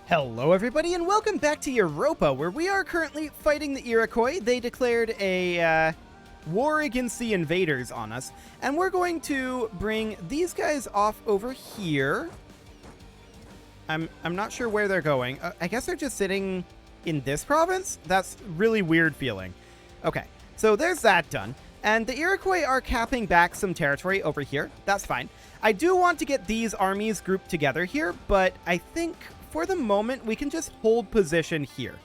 Hello everybody and welcome back to Europa, where we are currently fighting the Iroquois. They declared a war against the invaders on us, and we're going to bring these guys off over here. I'm not sure where they're going. I guess they're just sitting in this province? That's really weird feeling. Okay, so there's that done. And the Iroquois are capping back some territory over here. That's fine. I do want to get these armies grouped together here, but I think for the moment we can just hold position here.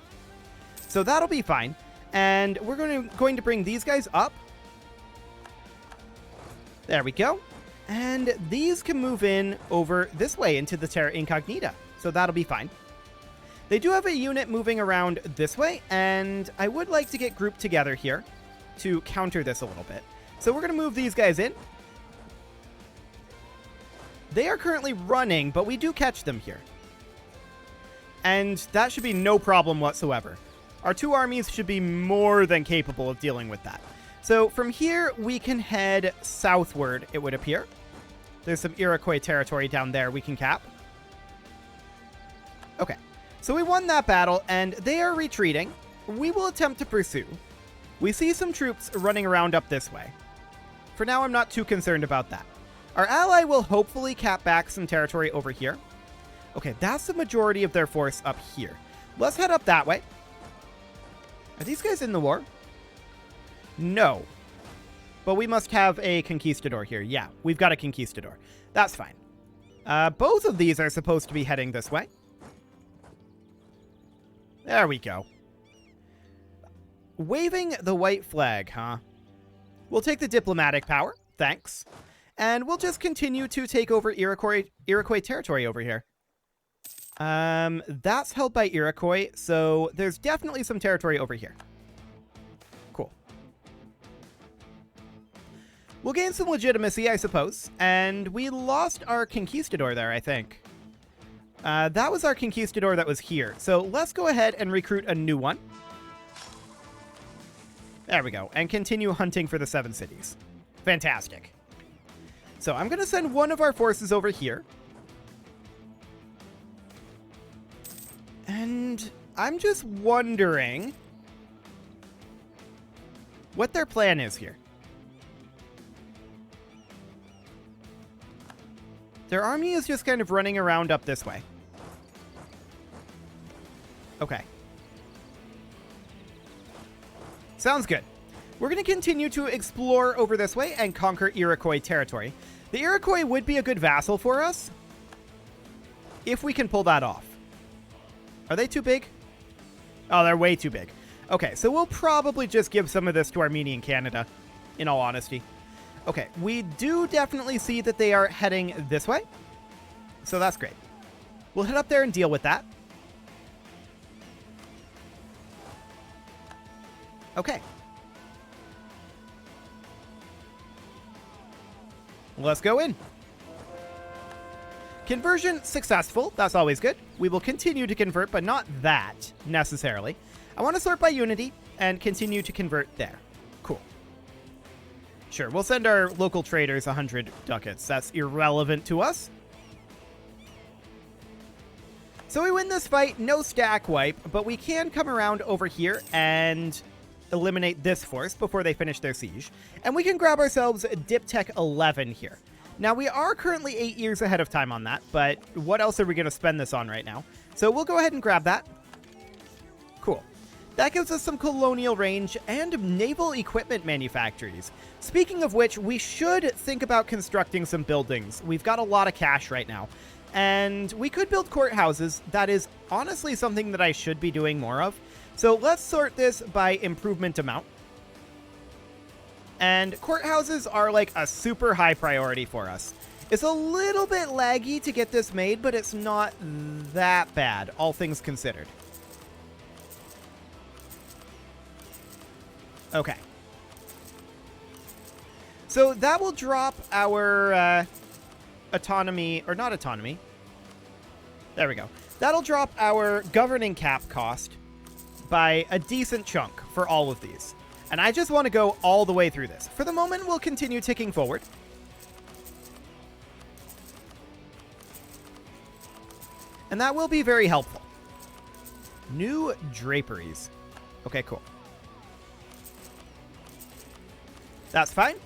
So that'll be fine. And we're going to bring these guys up. There we go. And these can move in over this way into the Terra Incognita. So that'll be fine. They do have a unit moving around this way, and I would like to get grouped together here to counter this a little bit. So we're going to move these guys in. They are currently running, but we do catch them here. And that should be no problem whatsoever. Our two armies should be more than capable of dealing with that. So from here, we can head southward, it would appear. There's some Iroquois territory down there we can cap. Okay, so we won that battle, and they are retreating. We will attempt to pursue. We see some troops running around up this way. For now, I'm not too concerned about that. Our ally will hopefully cap back some territory over here. Okay, that's the majority of their force up here. Let's head up that way. Are these guys in the war? No. But we must have a conquistador here. Yeah, we've got a conquistador. That's fine. Both of these are supposed to be heading this way. There we go. Waving the white flag, huh? We'll take the diplomatic power. Thanks. And we'll just continue to take over Iroquois territory over here. That's held by Iroquois, so there's definitely some territory over here. Cool. We'll gain some legitimacy, I suppose, and we lost our conquistador there, I think. That was our conquistador that was here, so let's go ahead and recruit a new one. There we go, and continue hunting for the 7 cities. Fantastic. So I'm going to send one of our forces over here. And I'm just wondering what their plan is here. Their army is just kind of running around up this way. Okay. Sounds good. We're going to continue to explore over this way and conquer Iroquois territory. The Iroquois would be a good vassal for us if we can pull that off. Are they too big? Oh, they're way too big. Okay, so we'll probably just give some of this to Armenian Canada, in all honesty. Okay, we do definitely see that they are heading this way. So that's great. We'll head up there and deal with that. Okay. Let's go in. Conversion successful. That's always good. We will continue to convert, but not that necessarily. I want to sort by unity and continue to convert there. Cool. Sure, we'll send our local traders 100 ducats. That's irrelevant to us. So we win this fight, no stack wipe, but we can come around over here and eliminate this force before they finish their siege. And we can grab ourselves Diptech 11 here. Now, we are currently 8 years ahead of time on that, but what else are we going to spend this on right now? So we'll go ahead and grab that. Cool. That gives us some colonial range and naval equipment manufactories. Speaking of which, we should think about constructing some buildings. We've got a lot of cash right now, and we could build courthouses. That is honestly something that I should be doing more of. So let's sort this by improvement amount. And courthouses are like a super high priority for us. It's a little bit laggy to get this made, but it's not that bad, all things considered. Okay. So that will drop our autonomy, or not autonomy. There we go. That'll drop our governing cap cost by a decent chunk for all of these. And I just want to go all the way through this. For the moment, we'll continue ticking forward. And that will be very helpful. New draperies. Okay, cool. That's fine.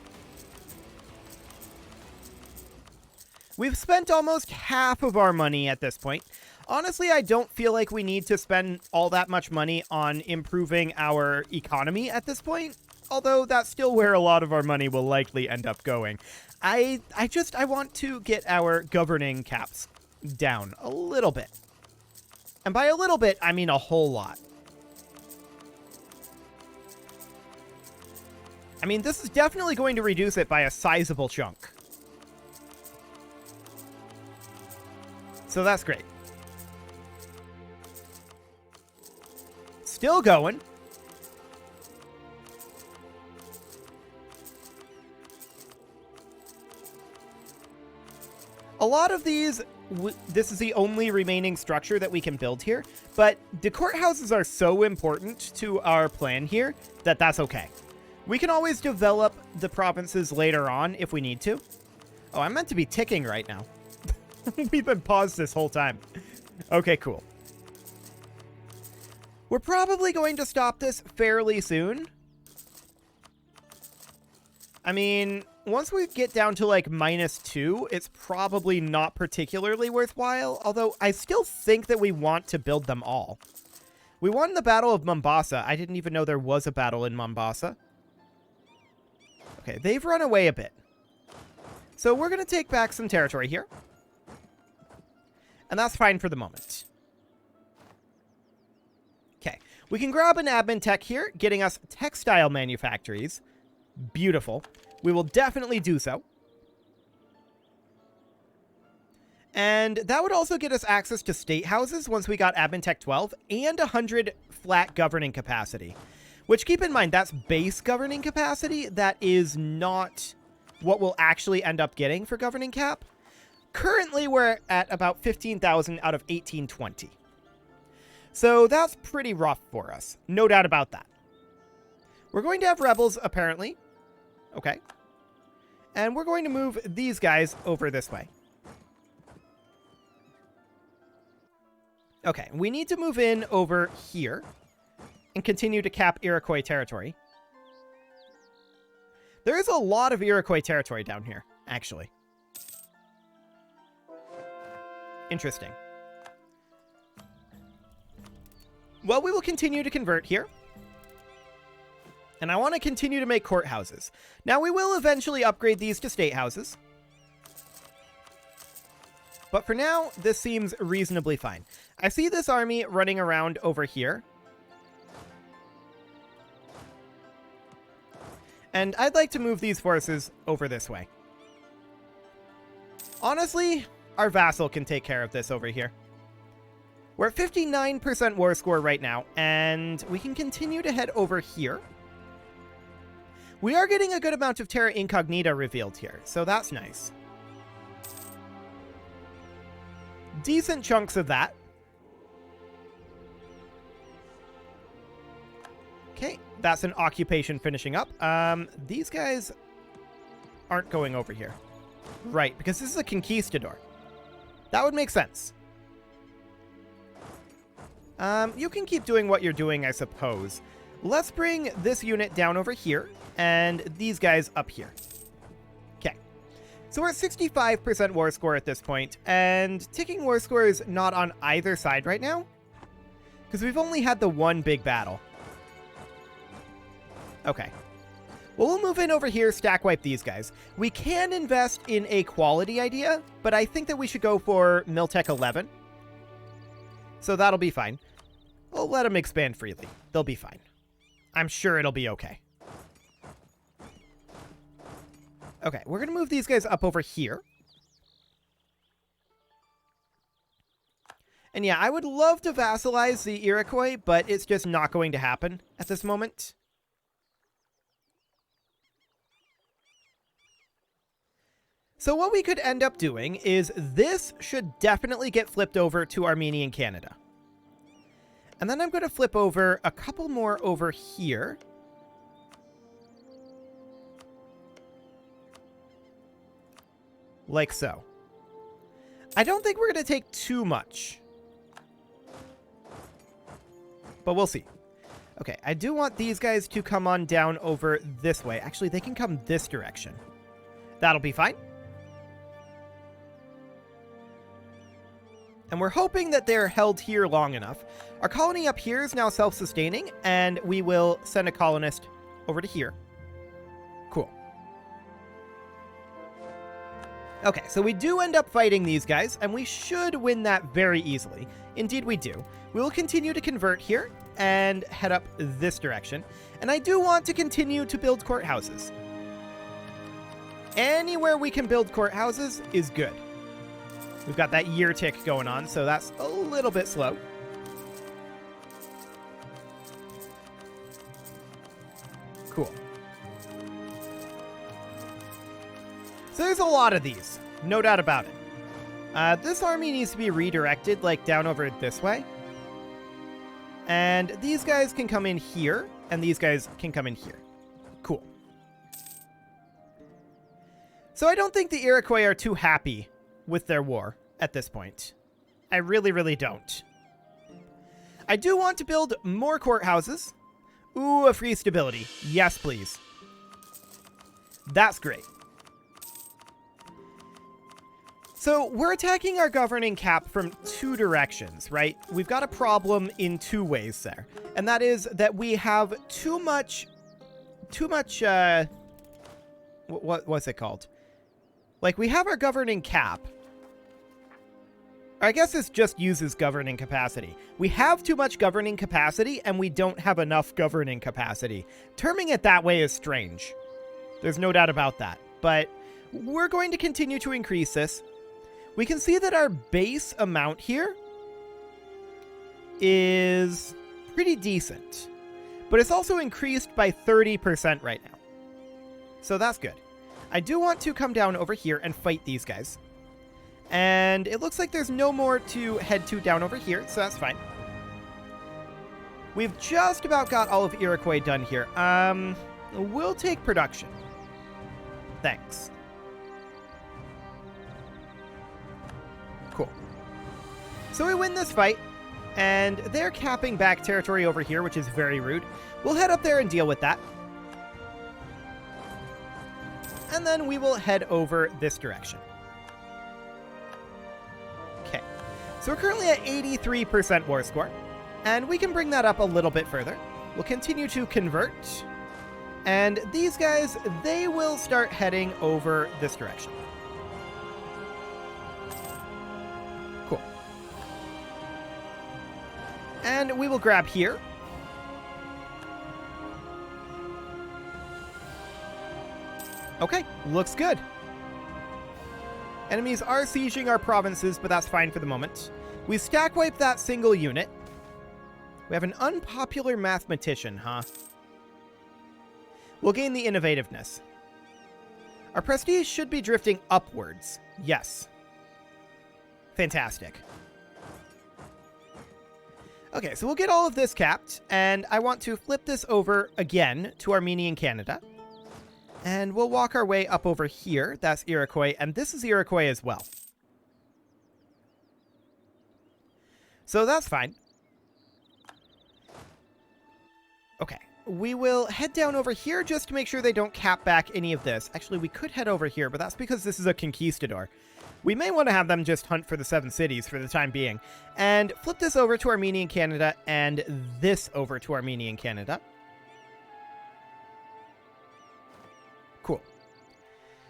We've spent almost half of our money at this point. Honestly, I don't feel like we need to spend all that much money on improving our economy at this point, although that's still where a lot of our money will likely end up going. I want to get our governing caps down a little bit. And by a little bit, I mean a whole lot. I mean, this is definitely going to reduce it by a sizable chunk. So that's great. Still going. A lot of these, this is the only remaining structure that we can build here, but the courthouses are so important to our plan here that that's okay. We can always develop the provinces later on if we need to. Oh, I'm meant to be ticking right now. We've been paused this whole time. Okay, cool. We're probably going to stop this fairly soon. I mean, once we get down to like -2, it's probably not particularly worthwhile, although I still think that we want to build them all. We won the Battle of Mombasa. I didn't even know there was a battle in Mombasa. Okay, they've run away a bit. So we're going to take back some territory here. And that's fine for the moment. Okay, we can grab an admin tech here, getting us textile manufactories. Beautiful. We will definitely do so. And that would also get us access to state houses once we got admin tech 12 and 100 flat governing capacity. Which, keep in mind, that's base governing capacity. That is not what we'll actually end up getting for governing cap. Currently, we're at about 15,000 out of 1820. So that's pretty rough for us. No doubt about that. We're going to have rebels, apparently. Okay. And we're going to move these guys over this way. Okay, we need to move in over here and continue to cap Iroquois territory. There is a lot of Iroquois territory down here, actually. Interesting. Well, we will continue to convert here. And I want to continue to make courthouses. Now, we will eventually upgrade these to state houses. But for now, this seems reasonably fine. I see this army running around over here. And I'd like to move these forces over this way. Honestly, our vassal can take care of this over here. We're at 59% war score right now, and we can continue to head over here. We are getting a good amount of Terra Incognita revealed here, so that's nice. Decent chunks of that. Okay, that's an occupation finishing up. These guys aren't going over here. Right, because this is a conquistador. That would make sense. You can keep doing what you're doing, I suppose. Let's bring this unit down over here, and these guys up here. Okay. So we're at 65% war score at this point, and ticking war score is not on either side right now, because we've only had the one big battle. Okay. Well, we'll move in over here, stack wipe these guys. We can invest in a quality idea, but I think that we should go for Miltech 11. So that'll be fine. We'll let them expand freely. They'll be fine. I'm sure it'll be okay. Okay, we're going to move these guys up over here. And yeah, I would love to vassalize the Iroquois, but it's just not going to happen at this moment. So what we could end up doing is this should definitely get flipped over to Armenian Canada. And then I'm going to flip over a couple more over here. Like so. I don't think we're going to take too much. but we'll see. Okay, I do want these guys to come on down over this way. Actually, they can come this direction. That'll be fine. And we're hoping that they're held here long enough. Our colony up here is now self-sustaining, and we will send a colonist over to here. Cool. Okay, so we do end up fighting these guys, and we should win that very easily. Indeed, we do. We will continue to convert here and head up this direction. And I do want to continue to build courthouses. Anywhere we can build courthouses is good. We've got that year tick going on, so that's a little bit slow. Cool. So there's a lot of these, no doubt about it. This army needs to be redirected, like down over this way. And these guys can come in here, and these guys can come in here. Cool. So I don't think the Iroquois are too happy with their war at this point. I really, really don't. I do want to build more courthouses. Ooh, a free stability. Yes, please. That's great. So we're attacking our governing cap from two directions, right? We've got a problem in two ways there. And that is that we have too much, what's it called? Like, we have our governing cap. I guess this just uses governing capacity. We have too much governing capacity, and we don't have enough governing capacity. Terming it that way is strange. There's no doubt about that. But we're going to continue to increase this. We can see that our base amount here is pretty decent. But it's also increased by 30% right now. So that's good. I do want to come down over here and fight these guys. And it looks like there's no more to head to down over here, so that's fine. We've just about got all of Iroquois done here. We'll take production. Thanks. Cool. So we win this fight, and they're capping back territory over here, which is very rude. We'll head up there and deal with that. And then we will head over this direction. Okay. So we're currently at 83% war score, and we can bring that up a little bit further. We'll continue to convert, and these guys, they will start heading over this direction. Cool. And we will grab here. Okay, looks good. Enemies are sieging our provinces, but that's fine for the moment. We stack wipe that single unit. We have an unpopular mathematician, huh? We'll gain the innovativeness. Our prestige should be drifting upwards. Yes. Fantastic. Okay, so we'll get all of this capped, and I want to flip this over again to Armenian Canada. And we'll walk our way up over here. That's Iroquois, and this is Iroquois as well. So that's fine. Okay, we will head down over here just to make sure they don't cap back any of this. Actually, we could head over here, but that's because this is a conquistador. We may want to have them just hunt for the 7 cities for the time being. And flip this over to Armenian Canada and this over to Armenian Canada. Cool.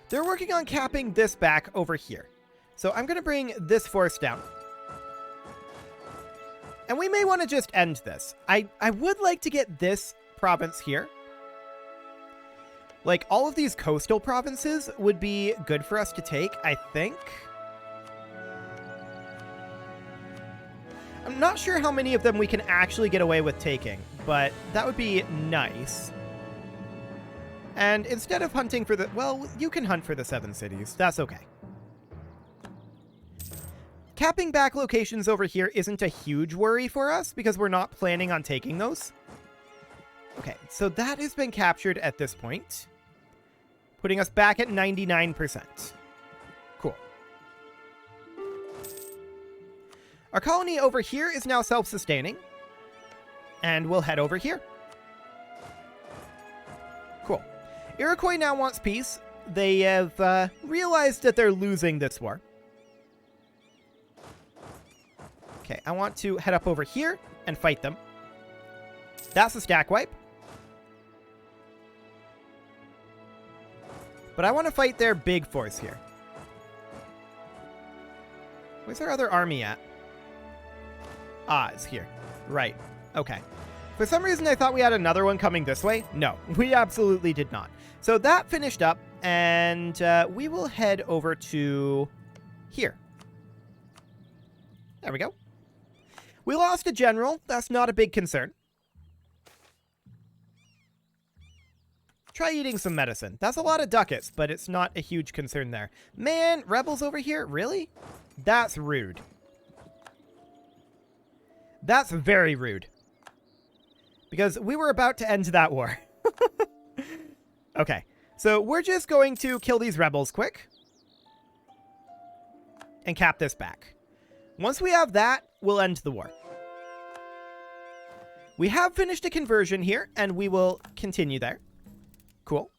They're working on capping this back over here. So I'm going to bring this force down. And we may want to just end this. I would like to get this province here. Like, all of these coastal provinces would be good for us to take, I think. I'm not sure how many of them we can actually get away with taking, but that would be nice. And instead of hunting for the... Well, you can hunt for the 7 cities. That's okay. Capping back locations over here isn't a huge worry for us because we're not planning on taking those. Okay, so that has been captured at this point, putting us back at 99%. Cool. Our colony over here is now self-sustaining. And we'll head over here. Cool. Iroquois now wants peace. They have realized that they're losing this war. Okay, I want to head up over here and fight them. That's a stack wipe. But I want to fight their big force here. Where's our other army at? Ah, it's here. Right. Okay. For some reason, I thought we had another one coming this way. No, we absolutely did not. So that finished up, and we will head over to here. There we go. We lost a general. That's not a big concern. Try eating some medicine. That's a lot of ducats, but it's not a huge concern there. Man, rebels over here? Really? That's rude. That's very rude. Because we were about to end that war. Okay, so we're just going to kill these rebels quick. And cap this back. Once we have that, we'll end the war. We have finished a conversion here, and we will continue there. Cool.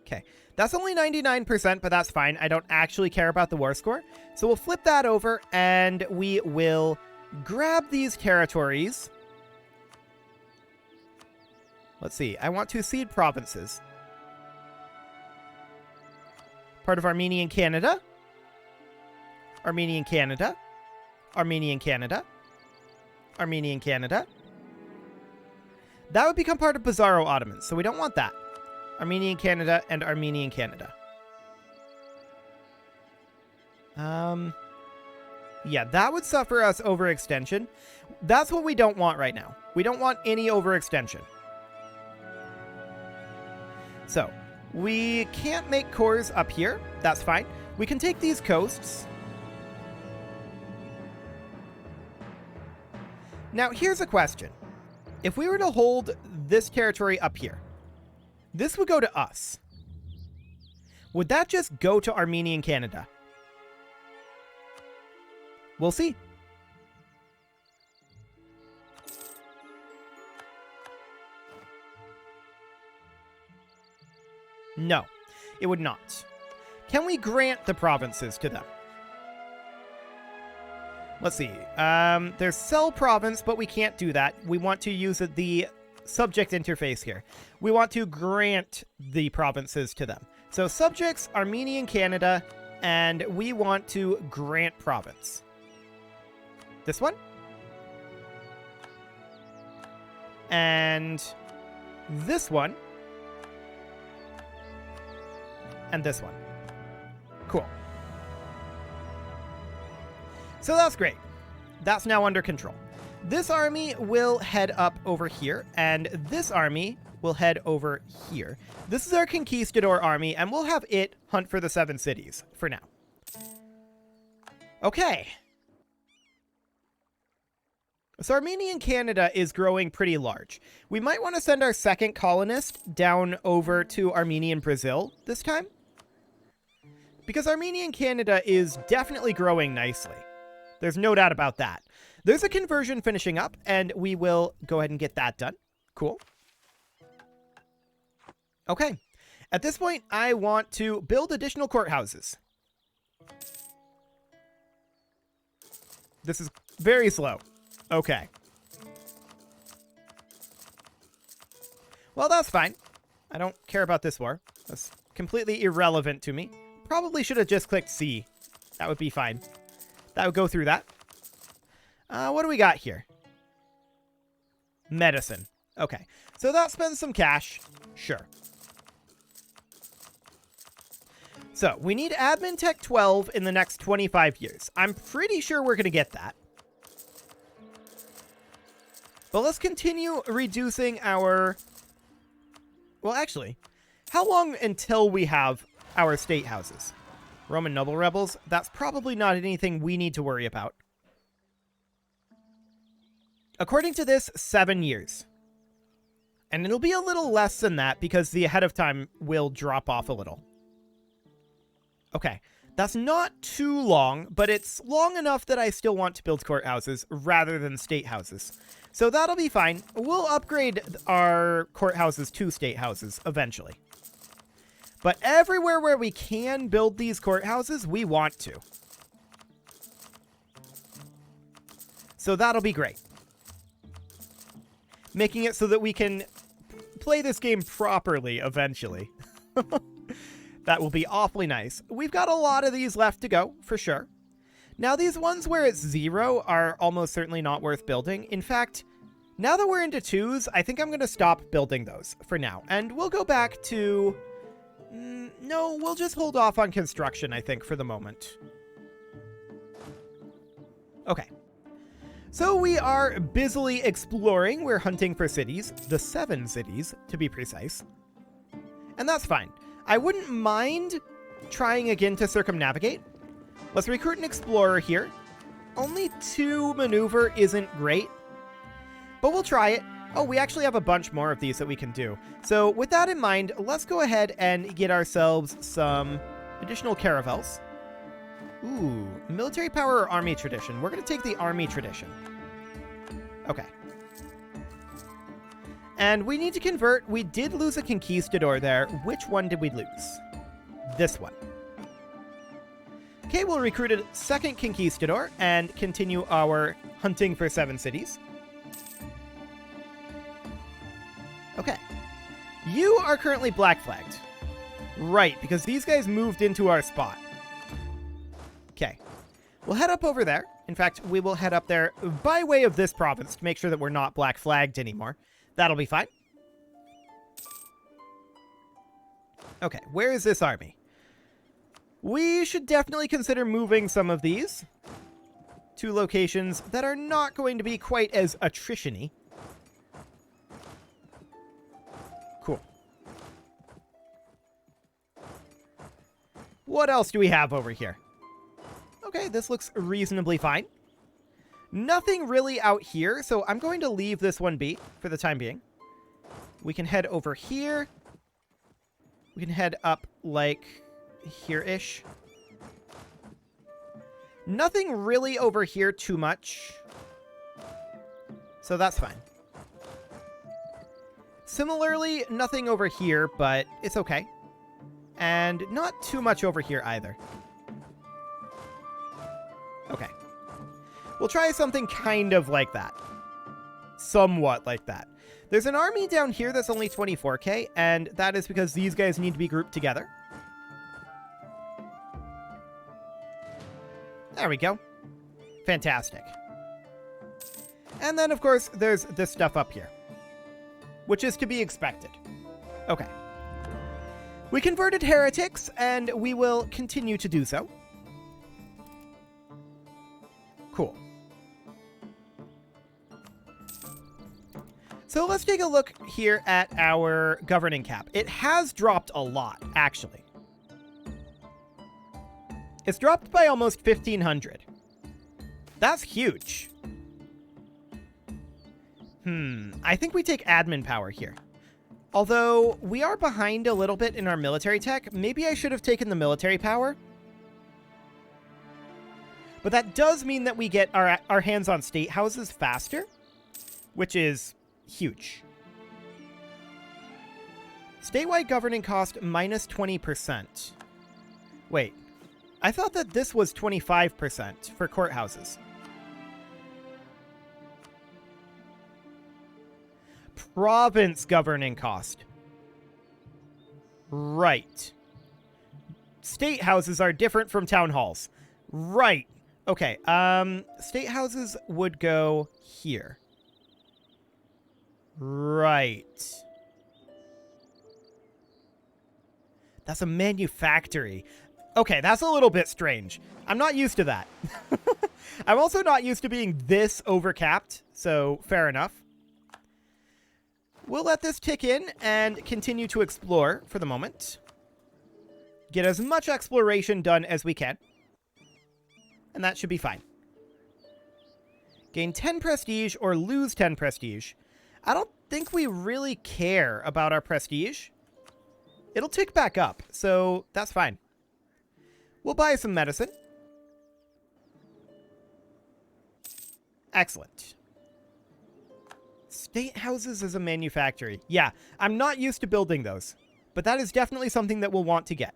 Okay, that's only 99%, but that's fine. I don't actually care about the war score. So we'll flip that over, and we will grab these territories. Let's see. I want to cede provinces. Part of Armenian Canada. Armenian Canada. Armenian Canada. Armenian Canada. That would become part of Bizarro Ottomans, so we don't want that. Armenian Canada and Armenian Canada. Yeah, that would suffer us overextension. That's what we don't want right now. We don't want any overextension. So, we can't make cores up here. That's fine. We can take these coasts. Now, here's a question. If we were to hold this territory up here, this would go to us. Would that just go to Armenian Canada? We'll see. No, it would not. Can we grant the provinces to them? Let's see. There's Cell Province, but we can't do that. We want to use the subject interface here. We want to grant the provinces to them. So subjects, Armenian Canada, and we want to grant province. This one. And this one. And this one. Cool. So that's great. That's now under control. This army will head up over here, and this army will head over here. This is our conquistador army, and we'll have it hunt for the 7 cities for now. Okay. So Armenian Canada is growing pretty large. We might want to send our second colonist down over to Armenian Brazil this time, because Armenian Canada is definitely growing nicely. There's no doubt about that. There's a conversion finishing up, and we will go ahead and get that done. Cool. Okay. At this point, I want to build additional courthouses. This is very slow. Okay. Well, that's fine. I don't care about this war. That's completely irrelevant to me. Probably should have just clicked C. That would be fine. That would go through that. What do we got here? Medicine. Okay. So that spends some cash. Sure. So we need Admin Tech 12 in the next 25 years. I'm pretty sure we're going to get that. But let's continue reducing our... Well, actually, how long until we have our state houses? Roman noble rebels? That's probably not anything we need to worry about. According to this, 7 years. And it'll be a little less than that because the ahead of time will drop off a little. Okay, That's not too long, but it's long enough that I still want to build courthouses rather than state houses. So that'll be fine. We'll upgrade our courthouses to state houses eventually. But everywhere where we can build these courthouses, we want to. So that'll be great. Making it so that we can play this game properly eventually. That will be awfully nice. We've got a lot of these left to go, for sure. Now, these ones where it's 0 are almost certainly not worth building. In fact, now that we're into 2s, I think I'm going to stop building those for now. And we'll go back to... no, we'll just hold off on construction, I think, for the moment. Okay. So we are busily exploring. We're hunting for cities. The 7 cities, to be precise. And that's fine. I wouldn't mind trying again to circumnavigate. Let's recruit an explorer here. Only 2 maneuver isn't great, but we'll try it. Oh, we actually have a bunch more of these that we can do. So with that in mind, let's go ahead and get ourselves some additional caravels. Ooh, military power or army tradition? We're going to take the army tradition. Okay. And we need to convert. We did lose a conquistador there. Which one did we lose? This one. Okay, we'll recruit a second conquistador and continue our hunting for 7 cities. Okay. You are currently black flagged. Right, because these guys moved into our spot. Okay. We'll head up over there. In fact, we will head up there by way of this province to make sure that we're not black flagged anymore. That'll be fine. Okay, where is this army? We should definitely consider moving some of these to locations that are not going to be quite as attrition-y. Cool. What else do we have over here? Okay, this looks reasonably fine. Nothing really out here, so I'm going to leave this one be for the time being. We can head over here. We can head up, like, here-ish. Nothing really over here too much. So that's fine. Similarly, nothing over here, but it's okay. And not too much over here either. Okay. We'll try something kind of like that. Somewhat like that. There's an army down here that's only 24k, and that is because these guys need to be grouped together. There we go. Fantastic. And then, of course, there's this stuff up here, which is to be expected. Okay. We converted heretics, and we will continue to do so. Cool. So let's take a look here at our governing cap. It has dropped a lot, actually. It's dropped by almost 1,500. That's huge. I think we take admin power here. Although, we are behind a little bit in our military tech. Maybe I should have taken the military power. But that does mean that we get our hands on state houses faster, which is huge. Statewide governing cost minus 20%. Wait, I thought that this was 25% for courthouses. Province governing cost. Right. State houses are different from town halls. Right. Okay, state houses would go here. Right. That's a manufactory. Okay, that's a little bit strange. I'm not used to that. I'm also not used to being this overcapped, so fair enough. We'll let this tick in and continue to explore for the moment. Get as much exploration done as we can. And that should be fine. Gain 10 prestige or lose 10 prestige. I don't think we really care about our prestige. It'll tick back up, so that's fine. We'll buy some medicine. Excellent. State houses as a manufactory. Yeah, I'm not used to building those, but that is definitely something that we'll want to get.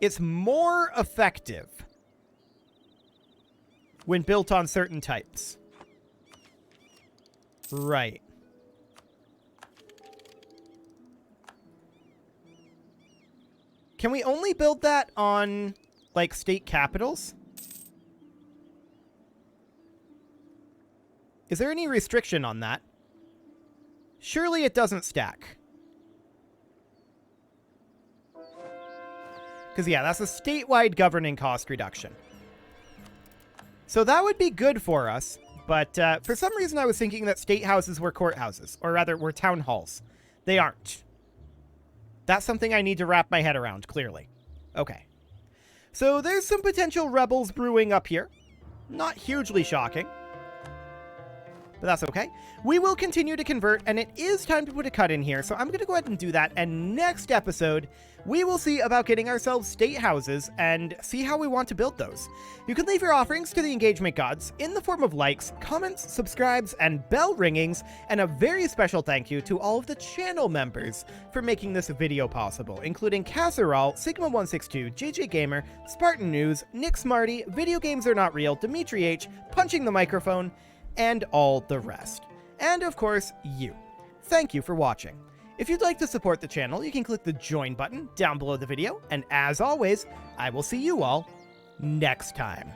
It's more effective when built on certain types. Right. Can we only build that on, like, state capitals? Is there any restriction on that? Surely it doesn't stack. Because, yeah, that's a statewide governing cost reduction. So that would be good for us, but for some reason I was thinking that state houses were courthouses, or rather, were town halls. They aren't. That's something I need to wrap my head around, clearly. Okay. So there's some potential rebels brewing up here. Not hugely shocking. But that's okay. We will continue to convert, and it is time to put a cut in here, so I'm going to go ahead and do that, and next episode, we will see about getting ourselves state houses and see how we want to build those. You can leave your offerings to the engagement gods in the form of likes, comments, subscribes, and bell ringings, and a very special thank you to all of the channel members for making this video possible, including Casserole, Sigma162, JJ Gamer, Spartan News, Nick Smarty, Video Games Are Not Real, Dimitri H, Punching the Microphone, and all the rest. And of course, you. Thank you for watching. If you'd like to support the channel, you can click the join button down below the video, and as always, I will see you all next time.